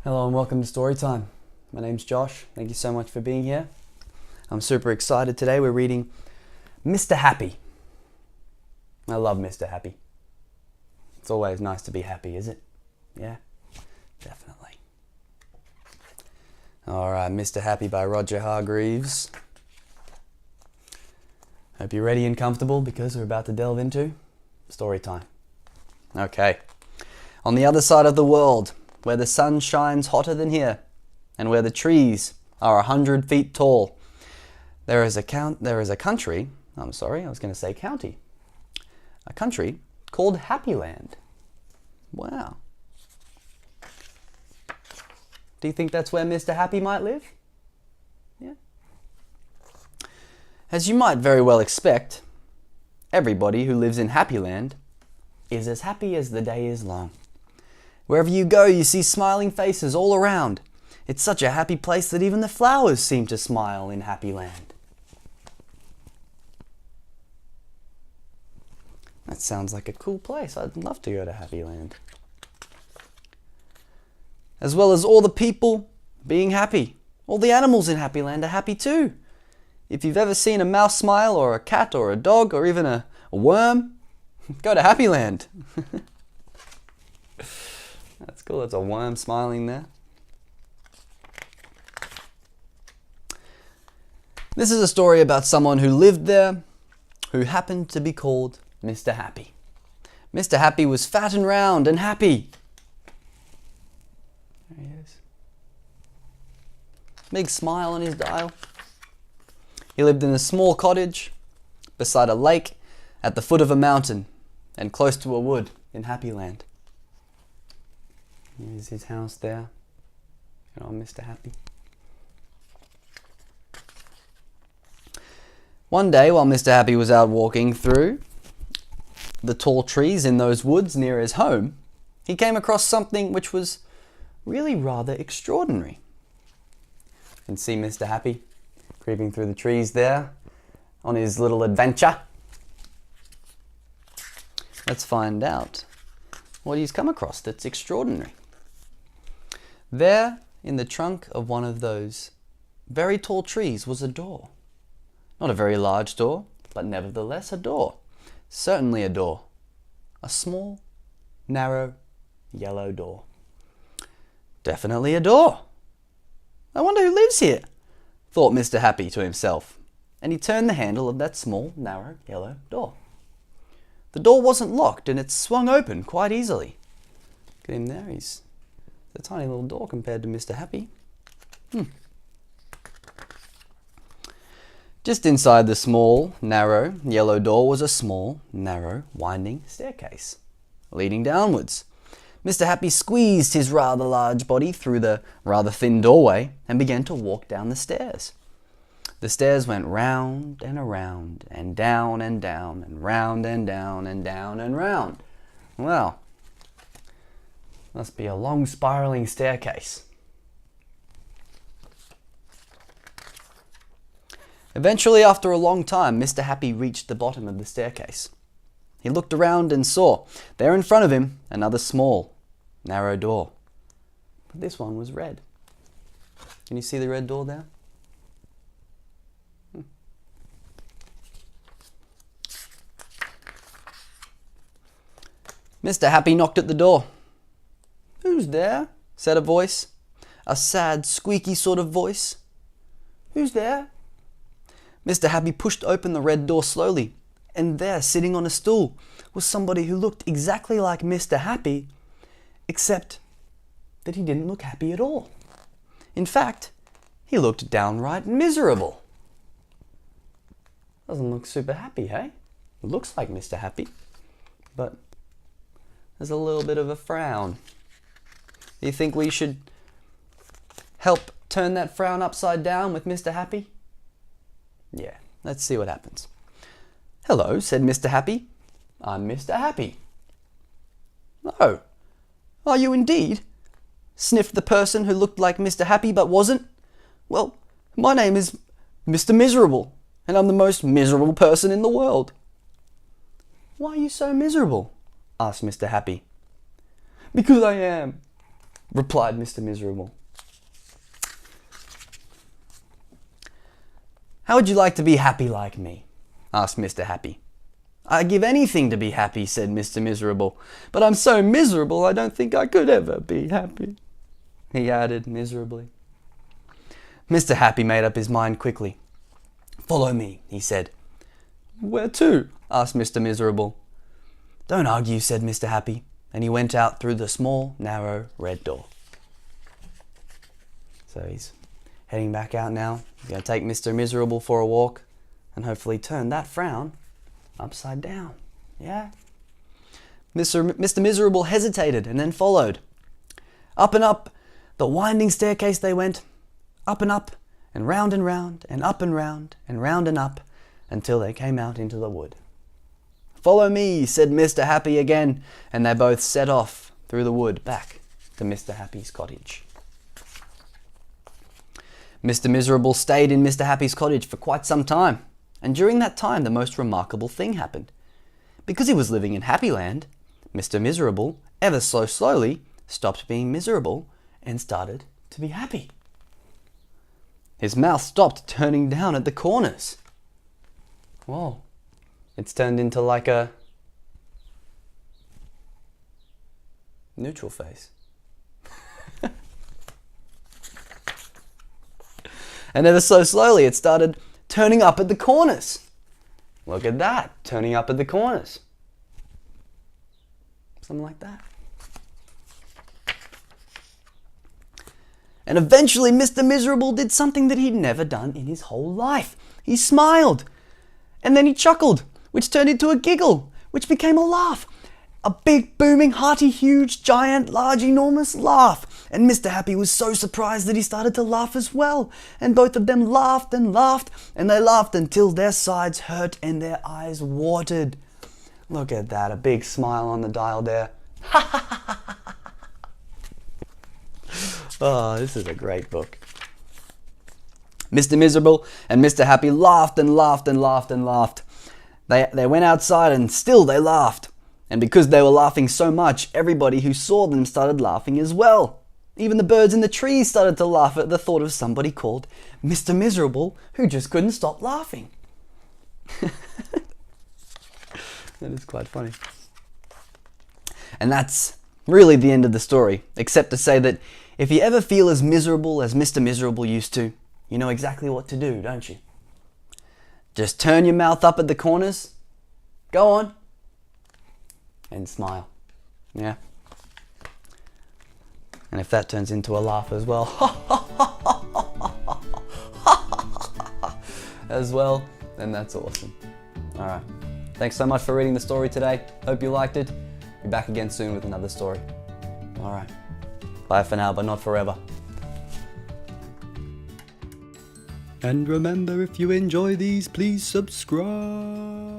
Hello and welcome to Storytime. My name's Josh. Thank you so much for being here. I'm super excited today. We're reading Mr. Happy. I love Mr. Happy. It's always nice to be happy, is it? Yeah, definitely. Alright, Mr. Happy by Roger Hargreaves. Hope you're ready and comfortable because we're about to delve into story time. Okay. On the other side of the world, where the sun shines hotter than here, and where the trees are 100 feet tall, there is a country called Happy Land. Wow. Do you think that's where Mr. Happy might live? Yeah. As you might very well expect, everybody who lives in Happy Land is as happy as the day is long. Wherever you go, you see smiling faces all around. It's such a happy place that even the flowers seem to smile in Happy Land. That sounds like a cool place. I'd love to go to Happy Land. As well as all the people being happy. All the animals in Happy Land are happy too. If you've ever seen a mouse smile, or a cat, or a dog, or even a worm, go to Happy Land. That's cool. There's a worm smiling there. This is a story about someone who lived there who happened to be called Mr. Happy. Mr. Happy was fat and round and happy. There he is. Big smile on his dial. He lived in a small cottage beside a lake at the foot of a mountain and close to a wood in Happy Land. Here's his house there. Oh, Mr. Happy. One day, while Mr. Happy was out walking through the tall trees in those woods near his home, he came across something which was really rather extraordinary. You can see Mr. Happy creeping through the trees there on his little adventure. Let's find out what he's come across that's extraordinary. There, in the trunk of one of those very tall trees, was a door. Not a very large door, but nevertheless a door. Certainly a door. A small, narrow, yellow door. Definitely a door. I wonder who lives here, thought Mr. Happy to himself, and he turned the handle of that small, narrow, yellow door. The door wasn't locked, and it swung open quite easily. Look at him there, he's a tiny little door compared to Mr. Happy. Just inside the small, narrow, yellow door was a small, narrow, winding staircase leading downwards. Mr. Happy squeezed his rather large body through the rather thin doorway and began to walk down the stairs. The stairs went round and around and down and down and round and down and down and round. Well, must be a long spiraling staircase. Eventually, after a long time, Mr. Happy reached the bottom of the staircase. He looked around and saw, there in front of him, another small, narrow door. But this one was red. Can you see the red door there? Mr. Happy knocked at the door. "Who's there?" said a voice. A sad, squeaky sort of voice. "Who's there?" Mr. Happy pushed open the red door slowly, and there, sitting on a stool, was somebody who looked exactly like Mr. Happy, except that he didn't look happy at all. In fact, he looked downright miserable. Doesn't look super happy, hey? It looks like Mr. Happy, but there's a little bit of a frown. Do you think we should help turn that frown upside down with Mr. Happy? Yeah, let's see what happens. "Hello," said Mr. Happy. "I'm Mr. Happy." "Oh, are you indeed?" sniffed the person who looked like Mr. Happy but wasn't. "Well, my name is Mr. Miserable, and I'm the most miserable person in the world." "Why are you so miserable?" asked Mr. Happy. "Because I am," replied Mr. Miserable. How would you like to be happy like me? Asked Mr. Happy. I'd give anything to be happy, said Mr. Miserable, but I'm so miserable I don't think I could ever be happy, he added miserably. Mr. Happy made up his mind quickly. Follow me, he said. Where to? Asked Mr. Miserable. Don't argue, said Mr. Happy, and he went out through the small, narrow, red door. So he's heading back out now. He's going to take Mr. Miserable for a walk and hopefully turn that frown upside down. Yeah? Mr. Miserable hesitated and then followed. Up and up the winding staircase they went, up and up, and round and up and round and up, until they came out into the wood. Follow me, said Mr. Happy again, and they both set off through the wood back to Mr. Happy's cottage. Mr. Miserable stayed in Mr. Happy's cottage for quite some time, and during that time the most remarkable thing happened. Because he was living in Happyland, Mr. Miserable, ever so slowly, stopped being miserable and started to be happy. His mouth stopped turning down at the corners. Whoa, it's turned into like a neutral face. And ever so slowly it started turning up at the corners. Look at that, turning up at the corners. Something like that. And eventually Mr. Miserable did something that he'd never done in his whole life. He smiled. And then he chuckled, which turned into a giggle, which became a laugh. A big, booming, hearty, huge, giant, large, enormous laugh. And Mr. Happy was so surprised that he started to laugh as well. And both of them laughed and laughed, and they laughed until their sides hurt and their eyes watered. Look at that, a big smile on the dial there. Oh, this is a great book. Mr. Miserable and Mr. Happy laughed and laughed and laughed and laughed. They went outside and still they laughed. And because they were laughing so much, everybody who saw them started laughing as well. Even the birds in the trees started to laugh at the thought of somebody called Mr. Miserable who just couldn't stop laughing. That is quite funny. And that's really the end of the story, except to say that if you ever feel as miserable as Mr. Miserable used to, you know exactly what to do, don't you? Just turn your mouth up at the corners, go on, and smile. Yeah? And if that turns into a laugh as well, then that's awesome. Alright. Thanks so much for reading the story today. Hope you liked it. Be back again soon with another story. Alright. Bye for now, but not forever. And remember, if you enjoy these, please subscribe.